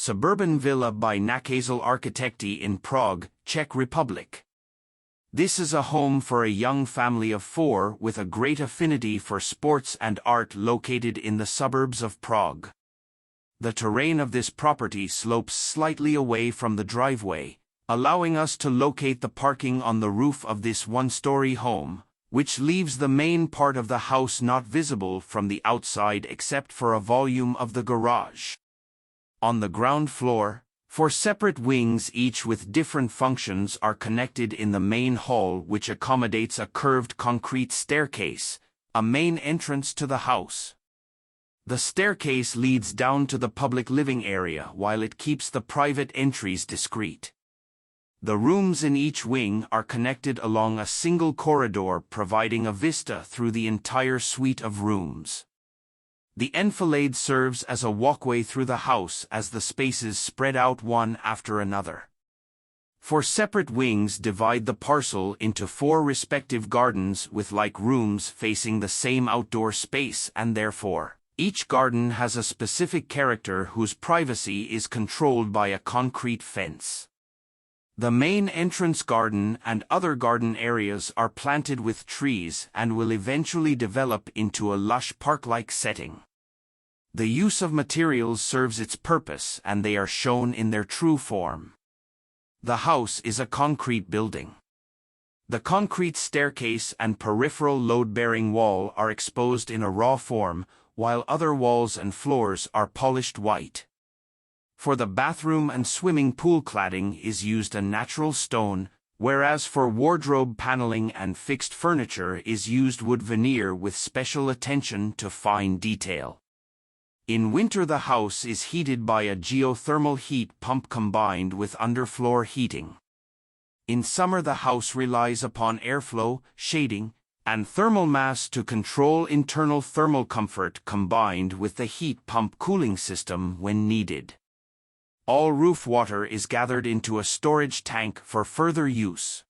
Suburban villa by Nacházel Architekti in Prague, Czech Republic. This is a home for a young family of 4 with a great affinity for sports and art located in the suburbs of Prague. The terrain of this property slopes slightly away from the driveway, allowing us to locate the parking on the roof of this one-story home, which leaves the main part of the house not visible from the outside except for a volume of the garage. On the ground floor, 4 separate wings each with different functions are connected in the main hall, which accommodates a curved concrete staircase, a main entrance to the house. The staircase leads down to the public living area while it keeps the private entries discreet. The rooms in each wing are connected along a single corridor, providing a vista through the entire suite of rooms. The enfilade serves as a walkway through the house as the spaces spread out one after another. 4 separate wings divide the parcel into 4 respective gardens with like rooms facing the same outdoor space, and therefore, each garden has a specific character whose privacy is controlled by a concrete fence. The main entrance garden and other garden areas are planted with trees and will eventually develop into a lush park-like setting. The use of materials serves its purpose, and they are shown in their true form. The house is a concrete building. The concrete staircase and peripheral load-bearing wall are exposed in a raw form, while other walls and floors are polished white. For the bathroom and swimming pool cladding is used a natural stone, whereas for wardrobe paneling and fixed furniture is used wood veneer with special attention to fine detail. In winter the house is heated by a geothermal heat pump combined with underfloor heating. In summer the house relies upon airflow, shading, and thermal mass to control internal thermal comfort combined with the heat pump cooling system when needed. All roof water is gathered into a storage tank for further use.